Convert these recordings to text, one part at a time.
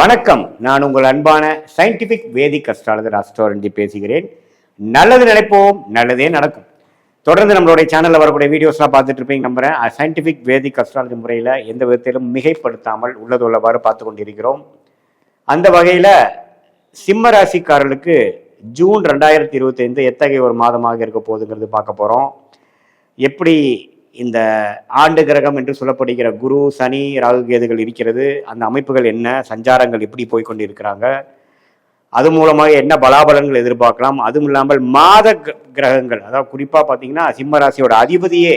வணக்கம். நான் உங்கள் அன்பான சயின்டிபிக் வேதிக் அஸ்ட்ராலஜர் அஸ்ட்ரோரஞ்சி பேசுகிறேன். நல்லது நினைப்போம், நல்லதே நடக்கும். தொடர்ந்து நம்மளுடைய சேனலில் வரக்கூடிய வீடியோஸ்லாம் பார்த்துட்டு இருப்பீங்க நம்புறேன். சயின்டிபிக் வேதிக் அஸ்ட்ராலஜி முறையில் எந்த விதத்திலும் மிகைப்படுத்தாமல் உள்ளதுள்ளவாறு பார்த்து கொண்டிருக்கிறோம். அந்த வகையில் சிம்ம ராசிக்காரர்களுக்கு ஜூன் 2025 எத்தகைய ஒரு மாதமாக இருக்க போகுதுங்கிறது பார்க்க போகிறோம். எப்படி இந்த ஆண்டு கிரகம் என்று சொல்லப்படுகிற குரு, சனி, ராகு, கேதுகள் இருக்கிறது, அந்த அமைப்புகள் என்ன, சஞ்சாரங்கள் எப்படி போய்கொண்டு இருக்கிறாங்க, அது மூலமாக என்ன பலாபலன்கள் எதிர்பார்க்கலாம், அதுவும் இல்லாமல் மாத கிரகங்கள், அதாவது குறிப்பாக பார்த்தீங்கன்னா சிம்ம ராசியோட அதிபதியே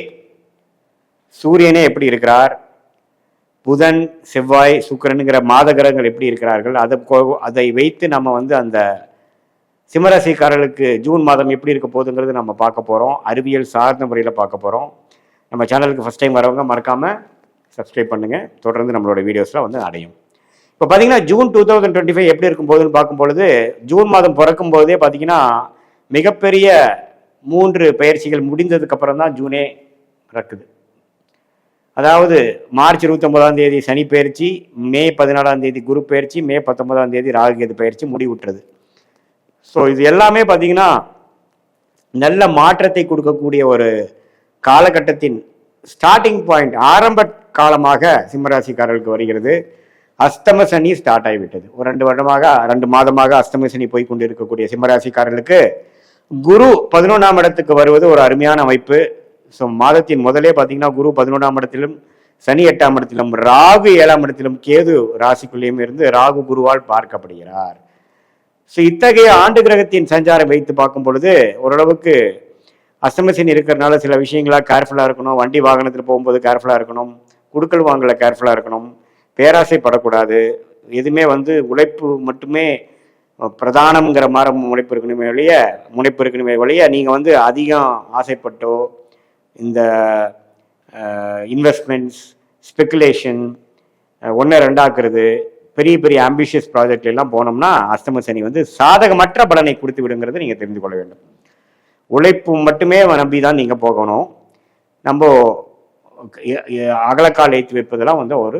சூரியனே எப்படி இருக்கிறார், புதன், செவ்வாய், சுக்கிரனுங்கிற மாத கிரகங்கள் எப்படி இருக்கிறார்கள், அதை வைத்து நம்ம அந்த சிம்மராசிக்காரர்களுக்கு ஜூன் மாதம் எப்படி இருக்க போகுதுங்கிறது நம்ம பார்க்க போகிறோம். அறிவியல் சார்ந்த முறையில் பார்க்க போகிறோம். நம்ம சேனலுக்கு ஃபஸ்ட் டைம் வரவங்க மறக்காமல் சப்ஸ்கிரைப் பண்ணுங்கள். தொடர்ந்து நம்மளோட வீடியோஸ்லாம் அடையும். இப்போ பார்த்தீங்கன்னா ஜூன் 2025 எப்படி இருக்கும் போதுன்னு பார்க்கும்பொழுது, ஜூன் மாதம் பிறக்கும் போதே பார்த்தீங்கன்னா மிகப்பெரிய 3 பயிற்சிகள் முடிந்ததுக்கப்புறம் தான் ஜூனே பிறக்குது. அதாவது மார்ச் 29ஆம் தேதி சனி பயிற்சி, மே 14ஆம் தேதி குரு பயிற்சி, மே 19ஆம் தேதி ராகு கேது பயிற்சி முடிவுற்றது. ஸோ இது எல்லாமே பார்த்தீங்கன்னா நல்ல மாற்றத்தை கொடுக்கக்கூடிய ஒரு காலகட்டத்தின் ஸ்டார்டிங் பாயிண்ட், ஆரம்ப காலமாக சிம்மராசிக்காரர்களுக்கு வருகிறது. அஸ்தம சனி ஸ்டார்ட் ஆகிவிட்டது. ஒரு 2 மாதமாக அஸ்தம சனி போய் கொண்டு இருக்கக்கூடிய சிம்மராசிக்காரர்களுக்கு குரு 11ஆம் இடத்துக்கு வருவது ஒரு அருமையான அமைப்பு. ஸோ மாதத்தின் முதலே பார்த்தீங்கன்னா குரு 11ஆம் இடத்திலும், சனி 8ஆம் இடத்திலும், ராகு 7ஆம் இடத்திலும், கேது ராசிக்குள்ளேயும் இருந்து ராகு குருவால் பார்க்கப்படுகிறார். ஸோ இத்தகைய ஆண்டு கிரகத்தின் சஞ்சாரம் வைத்து பார்க்கும் பொழுது ஓரளவுக்கு அஸ்தமசனி இருக்கிறதுனால சில விஷயங்களாக கேர்ஃபுல்லாக இருக்கணும். வண்டி வாகனத்தில் போகும்போது கேர்ஃபுல்லாக இருக்கணும். குடுக்கல் வாங்கல கேர்ஃபுல்லாக இருக்கணும். பேராசைப்படக்கூடாது. எதுவுமே உழைப்பு மட்டுமே பிரதானம்ங்கிற மாதிரி முனைப்பு இருக்கணுமே வழிய நீங்கள் அதிகம் ஆசைப்பட்டோ இந்த இன்வெஸ்ட்மெண்ட்ஸ், ஸ்பெக்குலேஷன், 1-2 பெரிய பெரிய ஆம்பிஷியஸ் ப்ராஜெக்ட் எல்லாம் போனோம்னா அஸ்தம சனி சாதகமற்ற பலனை கொடுத்து விடுங்கிறத நீங்கள் தெரிந்து கொள்ள வேண்டும். உழைப்பு மட்டுமே நம்பி தான் நீங்கள் போகணும். நம்ம அகலக்கால் ஏற்றி வைப்பதெல்லாம் ஒரு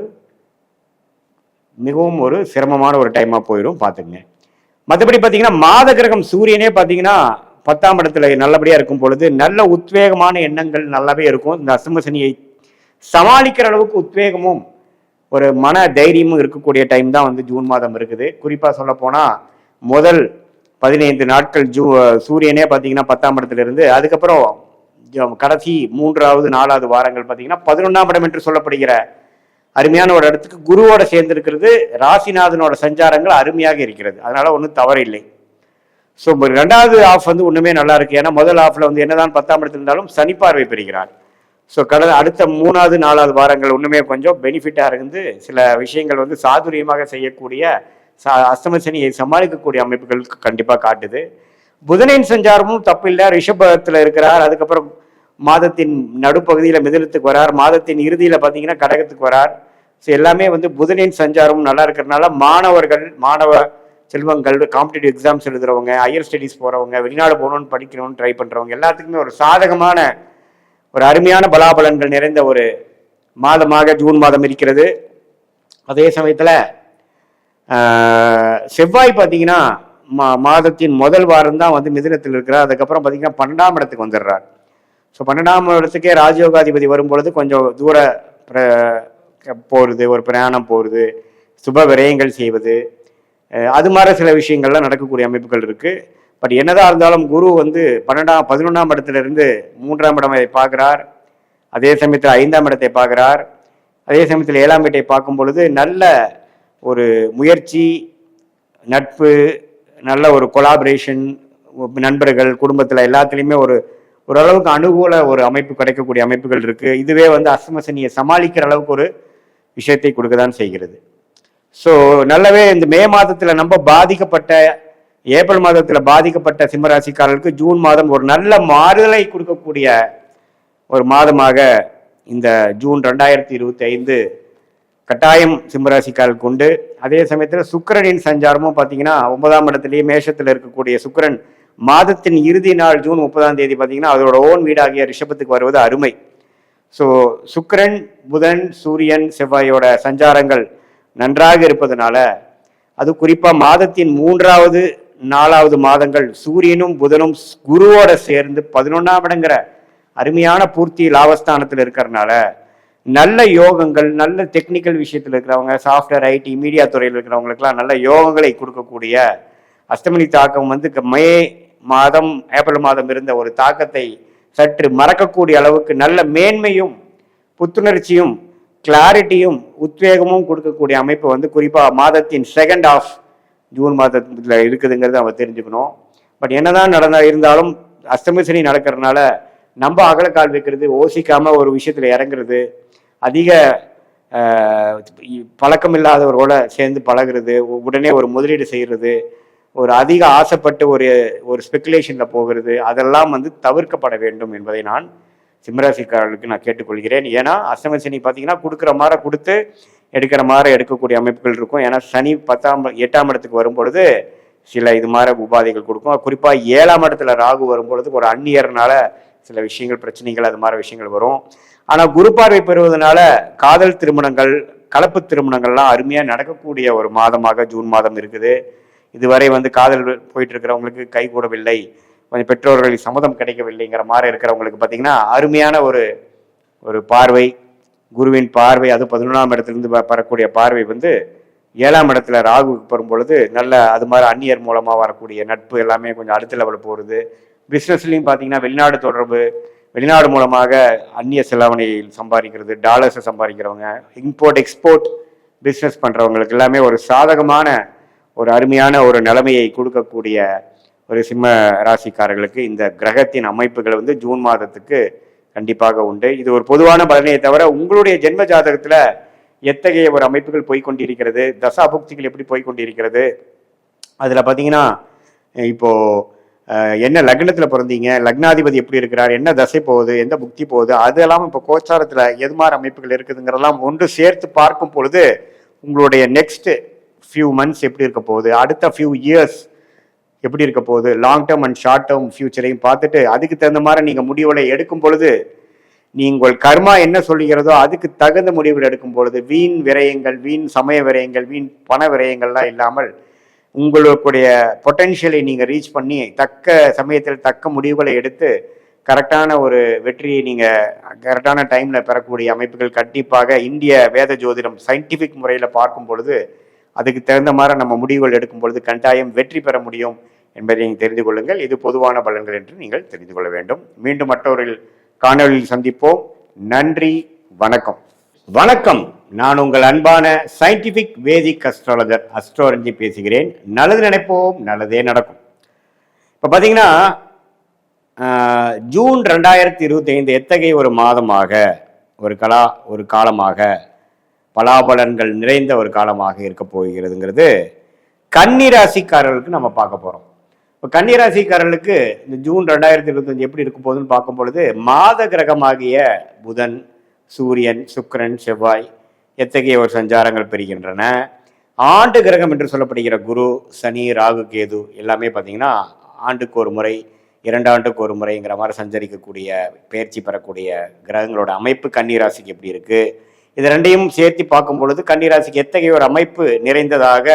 மிகவும் ஒரு சிரமமான ஒரு டைமாக போயிடும், பார்த்துங்க. மற்றபடி பார்த்தீங்கன்னா மாத கிரகம் சூரியனே பார்த்தீங்கன்னா 10ஆம் இடத்துல நல்லபடியாக இருக்கும் பொழுது நல்ல உத்வேகமான எண்ணங்கள் நல்லாவே இருக்கும். இந்த அஸ்தம சனியை சமாளிக்கிற அளவுக்கு உத்வேகமும் ஒரு மன தைரியமும் இருக்கக்கூடிய டைம் தான் ஜூன் மாதம் இருக்குது. குறிப்பாக சொல்ல போனால் முதல் 15 நாட்கள் சூரியனே பார்த்தீங்கன்னா 10ஆம் இடத்துல இருந்து, அதுக்கப்புறம் கடைசி 3வது 4வது வாரங்கள் பார்த்தீங்கன்னா 11ஆம் இடம் என்று சொல்லப்படுகிற அருமையான ஒரு இடத்துக்கு குருவோட சேர்ந்து இருக்கிறது. ராசிநாதனோட சஞ்சாரங்கள் அருமையாக இருக்கிறது. அதனால ஒன்றும் தவறு இல்லை. ஸோ 2வது ஆஃப் ஒன்றுமே நல்லா இருக்கு. ஏன்னா முதல் ஆஃப்ல என்னதான் 10ஆம் இடத்துல இருந்தாலும் சனி பார்வை பெறுகிறார். ஸோ அடுத்த 3வது 4வது வாரங்கள் ஒன்றுமே கொஞ்சம் பெனிஃபிட்டாக இருந்து சில விஷயங்கள் சாதுரியமாக செய்யக்கூடிய அஸ்தம சனியை சமாளிக்கக்கூடிய அமைப்புகளுக்கு கண்டிப்பாக காட்டுது. புதனின் சஞ்சாரமும் தப்பில்லை. ரிஷபத்தில் இருக்கிறார். அதுக்கப்புறம் மாதத்தின் நடுப்பகுதியில் மிதுனத்துக்கு வரார். மாதத்தின் இறுதியில் பார்த்தீங்கன்னா கடகத்துக்கு வரார். ஸோ எல்லாமே புதனின் சஞ்சாரமும் நல்லா இருக்கிறதுனால மாணவ செல்வங்கள், காம்படிட்டிவ் எக்ஸாம்ஸ் எழுதுறவங்க, ஹையர் ஸ்டடீஸ் போகிறவங்க, வெளிநாடு போகணும்னு படிக்கணும்னு ட்ரை பண்ணுறவங்க எல்லாத்துக்குமே ஒரு சாதகமான ஒரு அருமையான பலாபலன்கள் நிறைந்த ஒரு மாதமாக ஜூன் மாதம் இருக்கிறது. அதே சமயத்தில் செவ்வாய் பார்த்தீங்கன்னா மாதத்தின் முதல் வாரம் தான் மிதுனத்தில் இருக்கிறார். அதுக்கப்புறம் பார்த்தீங்கன்னா 12ஆம் இடத்துக்கு வந்துடுறார். ஸோ 12ஆம் இடத்துக்கே ராஜயோகாதிபதி வரும்பொழுது கொஞ்சம் தூர போகிறது, ஒரு பிரயாணம் போகிறது, சுப விரயங்கள் செய்வது, அது மாதிரி சில விஷயங்கள்லாம் நடக்கக்கூடிய அமைப்புகள் இருக்குது. பட் என்னதான் இருந்தாலும் குரு 11ஆம் இடத்துல இருந்து 3ஆம் இடத்தை பார்க்குறார். அதே சமயத்தில் 5ஆம் இடத்தை பார்க்குறார். அதே சமயத்தில் 7ஆம் இடத்தை பார்க்கும் பொழுது நல்ல ஒரு முயற்சி, நட்பு, நல்ல ஒரு கொலாபரேஷன், நண்பர்கள், குடும்பத்தில் எல்லாத்துலேயுமே ஓரளவுக்கு அனுகூல ஒரு அமைப்பு கிடைக்கக்கூடிய அமைப்புகள் இருக்குது. இதுவே அஸ்தம சனியை சமாளிக்கிற அளவுக்கு ஒரு விஷயத்தை கொடுக்க தான் செய்கிறது. ஸோ நல்லாவே இந்த மே மாதத்தில் நம்ம பாதிக்கப்பட்ட, ஏப்ரல் மாதத்தில் பாதிக்கப்பட்ட சிம்மராசிக்காரர்களுக்கு ஜூன் மாதம் ஒரு நல்ல மாறுதலை கொடுக்கக்கூடிய ஒரு மாதமாக இந்த ஜூன் 2025 கட்டாயம் சிம்மராசிக்காரர்களுக்கு உண்டு. அதே சமயத்தில் சுக்கிரனின் சஞ்சாரமும் பார்த்தீங்கன்னா 9ஆம் இடத்துலேயே மேஷத்தில் இருக்கக்கூடிய சுக்கிரன் மாதத்தின் இறுதி நாள் ஜூன் 30ஆம் தேதி பார்த்தீங்கன்னா அதோட ஓன் வீடாகிய ரிஷபத்துக்கு வருவது அருமை. ஸோ சுக்கிரன், புதன், சூரியன், செவ்வாயோட சஞ்சாரங்கள் நன்றாக இருப்பதனால அது குறிப்பாக மாதத்தின் 3வது 4வது மாதங்கள் சூரியனும் புதனும் குருவோட சேர்ந்து 11ஆம் இடங்கிற அருமையான பூர்த்தி லாபஸ்தானத்தில் இருக்கிறதுனால நல்ல யோகங்கள், நல்ல டெக்னிக்கல் விஷயத்தில் இருக்கிறவங்க, சாஃப்ட்வேர், ஐடி, மீடியா துறையில் இருக்கிறவங்களுக்கெல்லாம் நல்ல யோகங்களை கொடுக்கக்கூடிய அஷ்டமணி தாக்கம் வந்து மே மாதம் ஏப்ரல் மாதம் இருந்த ஒரு தாக்கத்தை சற்று மறக்கக்கூடிய அளவுக்கு நல்ல மேன்மையும் புத்துணர்ச்சியும் கிளாரிட்டியும் உத்வேகமும் கொடுக்கக்கூடிய அமைப்பு வந்து குறிப்பாக மாதத்தின் செகண்ட் ஆஃப் ஜூன் மாதத்தில் இருக்குதுங்கிறது நம்ம தெரிஞ்சுக்கணும். பட் என்னதான் இருந்தாலும் அஷ்டமி சனி நடக்கிறதுனால நம்ம அகலக்கால் வைக்கிறது, யோசிக்காம ஒரு விஷயத்துல இறங்குறது, அதிக பழக்கம் இல்லாதவர்களோட சேர்ந்து பழகிறது, உடனே ஒரு முதலீடு செய்யறது, ஒரு அதிக ஆசைப்பட்டு ஒரு ஸ்பெகுலேஷன்ல போகிறது, அதெல்லாம் வந்து தவிர்க்கப்பட வேண்டும் என்பதை நான் சிம்மராசிக்காரர்களுக்கு நான் கேட்டுக்கொள்கிறேன். ஏன்னா அஷ்டம சனி பார்த்தீங்கன்னா கொடுக்குற மாதிரி கொடுத்து எடுக்கிற மாதிரி எடுக்கக்கூடிய அமைப்புகள் இருக்கும். ஏன்னா சனி 8ஆம் இடத்துக்கு வரும்பொழுது சில இது மாதிரி உபாதைகள் கொடுக்கும். குறிப்பாக 7ஆம் இடத்துல ராகு வரும்பொழுது ஒரு அந்நியர்னால சில விஷயங்கள், பிரச்சனைகள், அது மாதிரி விஷயங்கள் வரும். ஆனால் குரு பார்வை பெறுவதனால காதல் திருமணங்கள், கலப்பு திருமணங்கள்லாம் அருமையாக நடக்கக்கூடிய ஒரு மாதமாக ஜூன் மாதம் இருக்குது. இதுவரை வந்து காதல் போயிட்டு இருக்கிறவங்களுக்கு கை கூடவில்லை, கொஞ்சம் பெற்றோர்களின் சம்மதம் கிடைக்கவில்லைங்கிற மாதிரி இருக்கிறவங்களுக்கு பார்த்தீங்கன்னா அருமையான ஒரு பார்வை, குருவின் பார்வை, அது 11ஆம் இடத்துலேருந்து வரக்கூடிய பார்வை வந்து 7ஆம் இடத்துல ராகு பெறும் பொழுது நல்ல அது மாதிரி அந்நியர் மூலமாக வரக்கூடிய நட்பு எல்லாமே கொஞ்சம் அடுத்த லெவலில் போகிறது. பிஸ்னஸ்லையும் பார்த்தீங்கன்னா வெளிநாடு தொடர்பு, வெளிநாடு மூலமாக அந்நிய செலாவணி சம்பாதிக்கிறது, டாலர்ஸை சம்பாதிக்கிறவங்க, இம்போர்ட் எக்ஸ்போர்ட் பிஸ்னஸ் பண்ணுறவங்களுக்கு எல்லாமே ஒரு சாதகமான ஒரு அருமையான ஒரு நிலைமையை கொடுக்கக்கூடிய ஒரு சிம்ம ராசிக்காரர்களுக்கு இந்த கிரகத்தின் அமைப்புகள் வந்து ஜூன் மாதத்துக்கு கண்டிப்பாக உண்டு. இது ஒரு பொதுவான பலனையை தவிர உங்களுடைய ஜென்ம ஜாதகத்தில் எத்தகைய ஒரு அமைப்புகள் போய்கொண்டிருக்கிறது, தசாபுக்திகள் எப்படி போய்கொண்டிருக்கிறது, அதில் பார்த்தீங்கன்னா இப்போ என்ன லக்னத்தில் பிறந்தீங்க, லக்னாதிபதி எப்படி இருக்கிறார், என்ன தசை போகுது, எந்த புக்தி போகுது, அதெல்லாம் இப்போ கோச்சாரத்தில் எது மாதிரி அமைப்புகள் இருக்குதுங்கிறதெல்லாம் ஒன்று சேர்த்து பார்க்கும் பொழுது உங்களுடைய நெக்ஸ்ட் ஃபியூ மந்த்ஸ் எப்படி இருக்க போகுது, அடுத்த ஃபியூ இயர்ஸ் எப்படி இருக்க போகுது, long term and short term ஃபியூச்சரையும் பார்த்துட்டு அதுக்கு தகுந்த மாதிரி நீங்கள் முடிவுகளை எடுக்கும் பொழுது நீங்கள் கர்மா என்ன சொல்லுகிறதோ அதுக்கு தகுந்த முடிவுகள் எடுக்கும் பொழுது வீண் விரயங்கள், வீண் சமய விரயங்கள், வீண் பண விரயங்கள்லாம் இல்லாமல் உங்களுடைய பொட்டென்ஷியலை நீங்கள் ரீச் பண்ணி தக்க சமயத்தில் தக்க முடிவுகளை எடுத்து கரெக்டான ஒரு வெற்றியை நீங்கள் கரெக்டான டைமில் பெறக்கூடிய அமைப்புகள் கண்டிப்பாக இந்திய வேத ஜோதிடம் சயின்டிஃபிக் முறையில் பார்க்கும் பொழுது அதுக்கு தகுந்த மாதிரி நம்ம முடிவுகள் எடுக்கும் பொழுது கட்டாயம் வெற்றி பெற முடியும் என்பதை நீங்கள் தெரிந்து கொள்ளுங்கள். இது பொதுவான பலன்கள் என்று நீங்கள் தெரிந்து கொள்ள வேண்டும். மீண்டும் மற்றொரு காணொலியில் சந்திப்போம். நன்றி, வணக்கம். வணக்கம், நான் உங்கள் அன்பான சயின்டிபிக் வேதிக் அஸ்ட்ராலஜர் அஸ்ட்ரோரஞ்சி பேசுகிறேன். நல்லது நினைப்போம், நல்லதே நடக்கும். இப்போ பார்த்தீங்கன்னா ஜூன் 2025 எத்தகைய ஒரு மாதமாக ஒரு காலமாக பலாபலன்கள் நிறைந்த ஒரு காலமாக இருக்க போகிறதுங்கிறது கன்னிராசிக்காரர்களுக்கு நம்ம பார்க்க போகிறோம். இப்போ கன்னிராசிக்காரர்களுக்கு இந்த ஜூன் 2025 எப்படி இருக்கும் போதுன்னு பார்க்கும் பொழுது மாத கிரகமாகிய புதன், சூரியன், சுக்கிரன், செவ்வாய் எத்தகைய ஒரு சஞ்சாரங்கள் பெறுகின்றன. ஆண்டு கிரகம் என்று சொல்லப்படுகிற குரு, சனி, ராகு, கேது எல்லாமே பார்த்தீங்கன்னா ஆண்டுக்கு ஒரு முறை, 2 ஆண்டுக்கு ஒரு முறைங்கிற மாதிரி சஞ்சரிக்கக்கூடிய, பயிற்சி பெறக்கூடிய கிரகங்களோட அமைப்பு கன்னிராசிக்கு எப்படி இருக்குது, இது ரெண்டையும் சேர்த்து பார்க்கும் பொழுது கன்னிராசிக்கு எத்தகைய ஒரு அமைப்பு நிறைந்ததாக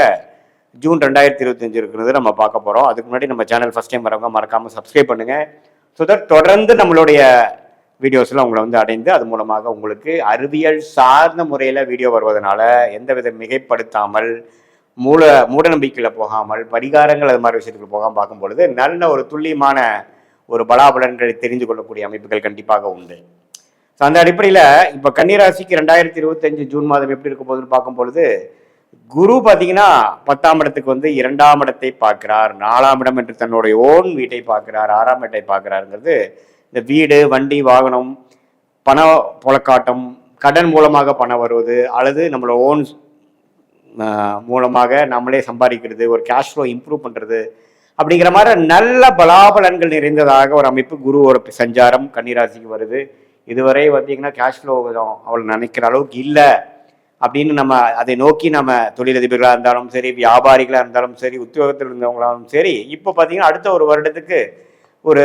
ஜூன் 2025 இருக்கிறது நம்ம பார்க்க போகிறோம். அதுக்கு முன்னாடி நம்ம சேனல் ஃபஸ்ட் டைம் வரவங்க மறக்காமல் சப்ஸ்கிரைப் பண்ணுங்கள். ஸோ தட் தொடர்ந்து நம்மளுடைய வீடியோஸ்லாம் உங்களை வந்து அடைந்து அது மூலமாக உங்களுக்கு அறிவியல் சார்ந்த முறையில் வீடியோ வருவதனால எந்தவித மிகைப்படுத்தாமல் மூட நம்பிக்கையில் போகாமல் பரிகாரங்கள் அது மாதிரி விஷயத்துக்கு போகாமல் பார்க்கும் பொழுது நல்ல ஒரு துல்லியமான ஒரு பலாபலன்களை தெரிந்து கொள்ளக்கூடிய அமைப்புகள் கண்டிப்பாக உண்டு. ஸோ அந்த அடிப்படையில் இப்போ கன்னிராசிக்கு 2025 ஜூன் மாதம் எப்படி இருக்க போகுதுன்னு பார்க்கும் பொழுது குரு பார்த்தீங்கன்னா 10ஆம் இடத்துக்கு வந்து 2ஆம் இடத்தை பார்க்கிறார், 4ஆம் இடம் என்று தன்னுடைய ஓன் வீட்டை பார்க்கிறார், 6ஆம் இடத்தை பார்க்கிறாருங்கிறது இந்த வீடு, வண்டி, வாகனம், பண புழக்காட்டம், கடன் மூலமாக பணம் வருவது அல்லது நம்மளோட ஓன் மூலமாக நம்மளே சம்பாதிக்கிறது, ஒரு கேஷ் ஃப்ளோ இம்ப்ரூவ் பண்ணுறது அப்படிங்கிற மாதிரி நல்ல பலாபலன்கள் நிறைந்ததாக ஒரு அமைப்பு குருவோட சஞ்சாரம் கன்னிராசிக்கு வருது. இதுவரை பார்த்தீங்கன்னா கேஷ் ஃப்ளோ அவள் நினைக்கிற அளவுக்கு இல்லை அப்படின்னு நம்ம அதை நோக்கி நம்ம தொழிலதிபர்களாக இருந்தாலும் சரி, வியாபாரிகளாக இருந்தாலும் சரி, உத்தியோகத்தில் இருந்தவங்களாலும் சரி, இப்போ பார்த்தீங்கன்னா அடுத்த ஒரு வருடத்துக்கு ஒரு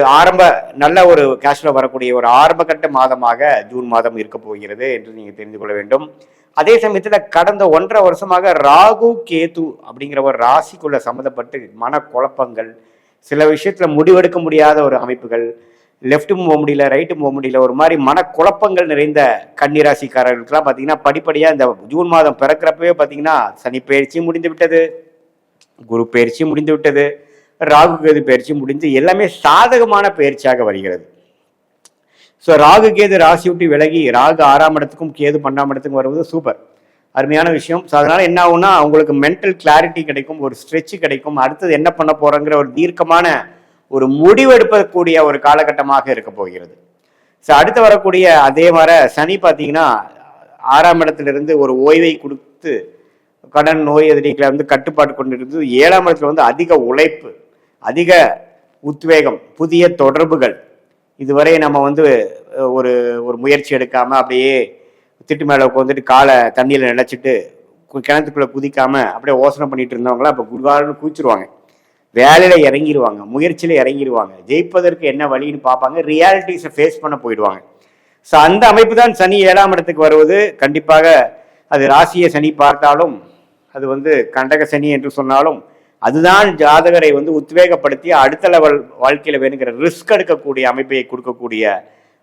நல்ல ஒரு கேஷ் ஃப்ளோ வரக்கூடிய ஒரு ஆரம்ப கட்ட மாதமாக ஜூன் மாதம் இருக்க போகிறது என்று நீங்கள் தெரிந்து கொள்ள வேண்டும். அதே சமயத்துல கடந்த 1.5 வருஷமாக ராகு கேது அப்படிங்கிற ஒரு ராசிக்குள்ள சம்மந்தப்பட்டு மனக்குழப்பங்கள், சில விஷயத்துல முடிவெடுக்க முடியாத ஒரு அமைப்புகள், லெஃப்ட்டும் போக முடியல, ரைட்டும் போக முடியல, ஒரு மாதிரி மனக்குழப்பங்கள் நிறைந்த கன்னிராசிக்காரர்களுக்கெல்லாம் பார்த்தீங்கன்னா படிப்படியா இந்த ஜூன் மாதம் பிறக்கிறப்பவே பார்த்தீங்கன்னா சனி பயிற்சி முடிந்து விட்டது, குரு பயிற்சி முடிந்து விட்டது, ராகு கேது பயிற்சி முடிந்து எல்லாமே சாதகமான பயிற்சியாக வருகிறது. ஸோ ராகு கேது ராசி விட்டு விலகி ராகு 6ஆம் இடத்துக்கும் கேது 12ஆம் இடத்துக்கும் வருவது சூப்பர், அருமையான விஷயம். ஸோ அதனால என்ன ஆகும்னா உங்களுக்கு மென்டல் கிளாரிட்டி கிடைக்கும், ஒரு ஸ்ட்ரெச் கிடைக்கும், அடுத்தது என்ன பண்ண போறோங்கிற ஒரு தீர்க்கமான ஒரு முடிவெடுக்கக்கூடிய ஒரு காலகட்டமாக இருக்க போகிறது. ஸோ அடுத்து வரக்கூடிய அதே மாதிரி சனி பார்த்தீங்கன்னா 6ஆம் இடத்திலிருந்து ஒரு ஓய்வை கொடுத்து கடன் நோய் எதிரிகளை வந்து கட்டுப்பாடு கொண்டிருந்து 7ஆம் இடத்துல வந்து அதிக உழைப்பு, அதிக உத்வேகம், புதிய தொடர்புகள். இதுவரை நம்ம வந்து ஒரு ஒரு முயற்சி எடுக்காம அப்படியே திட்டு மேலே உட்காந்துட்டு காலை தண்ணியில் நினைச்சிட்டு கிணத்துக்குள்ள குதிக்காம அப்படியே யோசனை பண்ணிட்டு இருந்தவங்களாம் இப்போ குருவாரன்னு குதிச்சிருவாங்க, வேலையில இறங்கிடுவாங்க, முயற்சியில இறங்கிடுவாங்க, ஜெயிப்பதற்கு என்ன வழின்னு பார்ப்பாங்க, ரியாலிட்டிஸை ஃபேஸ் பண்ண போயிடுவாங்க. ஸோ அந்த அமைப்பு தான் சனி 7ஆம் இடத்துக்கு வருவது. கண்டிப்பாக அது ராசியை சனி பார்த்தாலும் அது வந்து கண்டக சனி என்று சொன்னாலும் அதுதான் ஜாதகரை வந்து உத்வேகப்படுத்தி அடுத்த லெவல் வாழ்க்கையில வேணுங்கிற ரிஸ்க் எடுக்கக்கூடிய அமைப்பை கொடுக்கக்கூடிய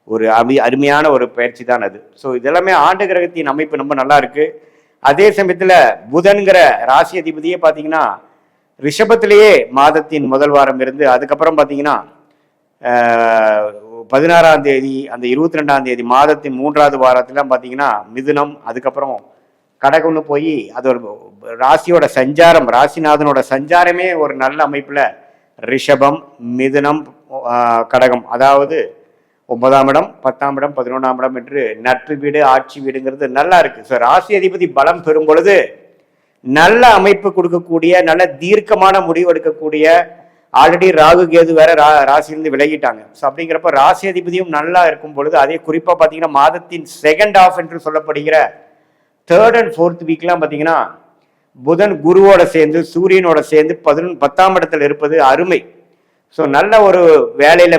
ஒரு அருமையான ஒரு பயிற்சி தான் அது. ஸோ இதெல்லாமே ஆண்டு கிரகத்தின் அமைப்பு ரொம்ப நல்லா இருக்கு. அதே சமயத்துல புதன்கிற ராசி அதிபதியே பார்த்தீங்கன்னா ரிஷபத்திலேயே மாதத்தின் முதல் வாரம் இருந்து அதுக்கப்புறம் பார்த்தீங்கன்னா 16ஆம் தேதி அந்த 22ஆம் தேதி மாதத்தின் 3வது வாரத்திலாம் பார்த்தீங்கன்னா மிதுனம், அதுக்கப்புறம் கடகம்னு போய் அது ஒரு ராசியோட சஞ்சாரம், ராசிநாதனோட சஞ்சாரமே ஒரு நல்ல அமைப்புல ரிஷபம், மிதுனம், கடகம், அதாவது 9ஆம் இடம், 10ஆம் இடம், 11ஆம் இடம் என்று நட்பு வீடு, ஆட்சி வீடுங்கிறது நல்லா இருக்கு. ஸோ ராசி அதிபதி பலம் பெறும் பொழுது நல்ல அமைப்பு கொடுக்கக்கூடிய, நல்ல தீர்க்கமான முடிவு எடுக்கக்கூடிய, ஆல்ரெடி ராகு கேது வேற ராசியிலிருந்து விலகிட்டாங்க. ஸோ அப்படிங்கிறப்ப ராசி அதிபதியும் நல்லா இருக்கும் பொழுது, அதே குறிப்பா பார்த்தீங்கன்னா மாதத்தின் செகண்ட் ஹாஃப் என்று சொல்லப்படுகிற 3rd and 4th வீக்லாம் பார்த்தீங்கன்னா புதன் குருவோட சேர்ந்து சூரியனோட சேர்ந்து 10ஆம் இடத்துல இருப்பது அருமை. ஸோ நல்ல ஒரு வேலையில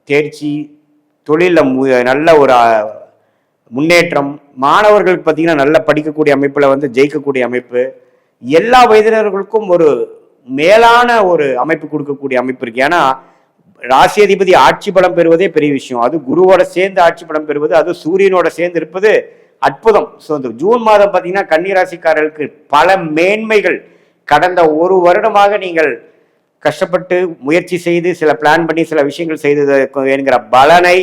தேர்ச்சி, தொழிலில் நல்ல ஒரு முன்னேற்றம், மாணவர்களுக்கு பார்த்தீங்கன்னா நல்லா படிக்கக்கூடிய அமைப்பில் வந்து ஜெயிக்கக்கூடிய அமைப்பு, எல்லா வயதினர்களுக்கும் ஒரு மேலான ஒரு அமைப்பு கொடுக்கக்கூடிய அமைப்பு இருக்கு. ஏன்னா ராசி அதிபதி ஆட்சி பலம் பெறுவதே பெரிய விஷயம், அது குருவோட சேர்ந்து ஆட்சி பலம் பெறுவது, அது சூரியனோட சேர்ந்து இருப்பது அற்புதம். ஸோ இந்த ஜூன் மாதம் பார்த்தீங்கன்னா கன்னிராசிக்காரர்களுக்கு பல மேன்மைகள், கடந்த ஒரு வருடமாக நீங்கள் கஷ்டப்பட்டு முயற்சி செய்து சில பிளான் பண்ணி சில விஷயங்கள் செய்தது என்கிற பலனை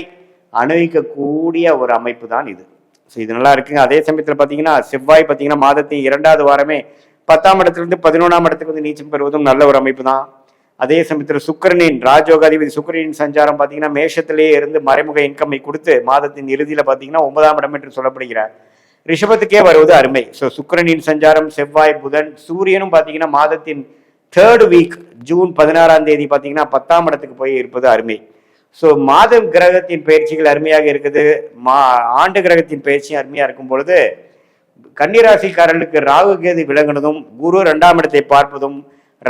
அனுபவிக்கக்கூடிய ஒரு அமைப்பு தான் இது. ஸோ இது நல்லா இருக்குங்க. அதே சமயத்தில் பார்த்தீங்கன்னா செவ்வாய் பார்த்தீங்கன்னா மாதத்தின் 2வது வாரமே 10ஆம் இடத்திலிருந்து 11ஆம் இடத்துக்கு வந்து நீச்சம் பெறுவதும் நல்ல ஒரு அமைப்பு தான். அதே சமயத்தில் சுக்கிரனின் ராஜயோகாதிபதி சுக்கிரனின் சஞ்சாரம் பார்த்தீங்கன்னா மேஷத்திலேயே இருந்து மறைமுக இன்கம்மை கொடுத்து மாதத்தின் இறுதியில் பார்த்தீங்கன்னா 9ஆம் இடம் என்று சொல்லப்படுகிறார் ரிஷபத்துக்கே வருவது அருமை. ஸோ சுக்கிரனின் சஞ்சாரம், செவ்வாய், புதன், சூரியனும் பார்த்தீங்கன்னா மாதத்தின் 3rd வீக் ஜூன் 16ஆம் தேதி பார்த்தீங்கன்னா 10ஆம் இடத்துக்கு போய் இருப்பது அருமை. ஸோ மாதம் கிரகத்தின் பயிற்சிகள் அருமையாக இருக்குது, ஆண்டு கிரகத்தின் பயிற்சியும் அருமையாக இருக்கும் பொழுது கன்னிராசிக்காரர்களுக்கு ராகு கேது விளங்குனதும், குரு 2ஆம் இடத்தை பார்ப்பதும்,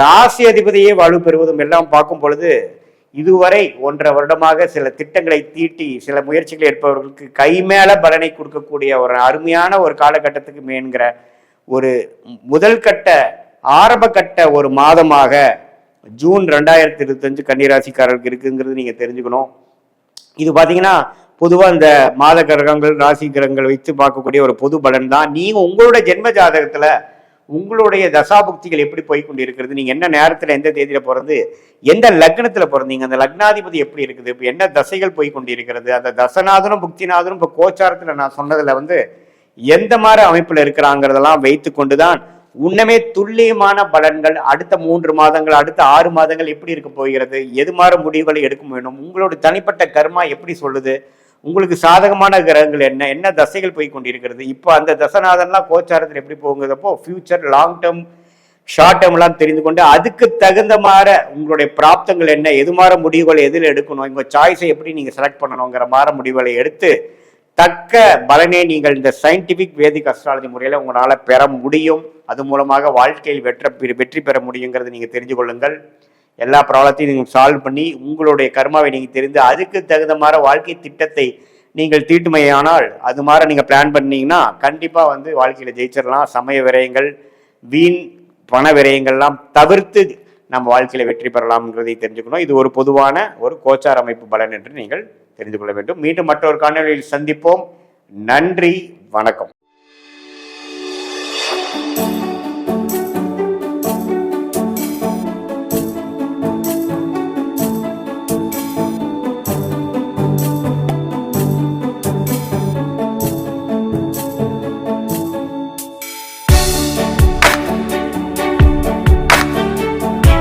ராசி அதிபதியே வலு பெறுவதும் எல்லாம் பார்க்கும் பொழுது இதுவரை 1.5 வருடமாக சில திட்டங்களை தீட்டி சில முயற்சிகளை எடுப்பவர்களுக்கு கைமேல பலனை கொடுக்கக்கூடிய ஒரு அருமையான ஒரு காலகட்டத்துக்கு மேன்கிற ஒரு முதல் கட்ட ஆரம்ப கட்ட ஒரு மாதமாக ஜூன் 2025 கன்னிராசிக்காரர்களுக்கு இருக்குங்கிறது நீங்க தெரிஞ்சுக்கணும். இது பாத்தீங்கன்னா பொதுவா இந்த மாத கிரகங்கள் ராசி கிரகங்கள் வைத்து பார்க்கக்கூடிய ஒரு பொது பலன் தான். நீங்க உங்களோட ஜென்ம ஜாதகத்துல உங்களுடைய தசாபுக்திகள் எப்படி போய்கொண்டு இருக்கிறது, நீங்க என்ன நேரத்துல எந்த தேதியில பிறந்து எந்த லக்னத்துல பிறந்தீங்க, அந்த லக்னாதிபதி எப்படி இருக்குது, இப்போ என்ன தசைகள் போய்கொண்டு இருக்கிறது, அந்த தசநாதனும் புக்திநாதனும் இப்போ கோச்சாரத்துல நான் சொன்னதுல வந்து எந்த மாதிரி அமைப்புல இருக்கிறாங்கிறதெல்லாம் வைத்து கொண்டுதான் உன்னமே துல்லியமான பலன்கள் அடுத்த 3 மாதங்கள் அடுத்த 6 மாதங்கள் எப்படி இருக்க போகிறது, எது மாதிரி முடிவுகளை எடுக்க வேணும், உங்களோட தனிப்பட்ட கர்மா எப்படி சொல்லுது, உங்களுக்கு சாதகமான கிரகங்கள் என்ன என்ன தசைகள் போய் கொண்டிருக்கிறது, இப்போ அந்த தசநாதன்லாம் கோச்சாரத்தில் எப்படி போகுங்கிறப்போ ஃபியூச்சர் லாங் டேர்ம் ஷார்ட் டேர்ம்லாம் தெரிந்து கொண்டு அதுக்கு தகுந்த மாதிரி உங்களுடைய பிராப்தங்கள் என்ன, எது மாதிரி முடிவுகளை எதில் எடுக்கணும், உங்கள் சாய்ஸை எப்படி நீங்கள் செலக்ட் பண்ணணுங்கிற மாதிரி முடிவுகளை எடுத்து தக்க பலனை நீங்கள் இந்த சயின்டிபிக் வேதிக் அஸ்ட்ராலஜி முறையில் உங்களால் பெற முடியும். அது மூலமாக வாழ்க்கையில் வெற்றி பெற முடியுங்கிறது நீங்கள் தெரிஞ்சு கொள்ளுங்கள். எல்லா ப்ராப்ளத்தையும் நீங்கள் சால்வ் பண்ணி உங்களுடைய கர்மாவை நீங்கள் தெரிந்து அதுக்கு தகுந்த மாதிரி வாழ்க்கை திட்டத்தை நீங்கள் தீட்டுமையானால் அது மாதிரி நீங்கள் பிளான் பண்ணீங்கன்னா கண்டிப்பாக வந்து வாழ்க்கையில் ஜெயிச்சிடலாம். சமய விரயங்கள், வீண் பண விரயங்கள்லாம் தவிர்த்து நம்ம வாழ்க்கையில் வெற்றி பெறலாம்ங்கிறதை தெரிஞ்சுக்கணும். இது ஒரு பொதுவான ஒரு கோச்சார் அமைப்பு பலன் என்று நீங்கள் தெரிந்து கொள்ள வேண்டும். மீண்டும் மற்றொரு காணொலியில் சந்திப்போம். நன்றி, வணக்கம்.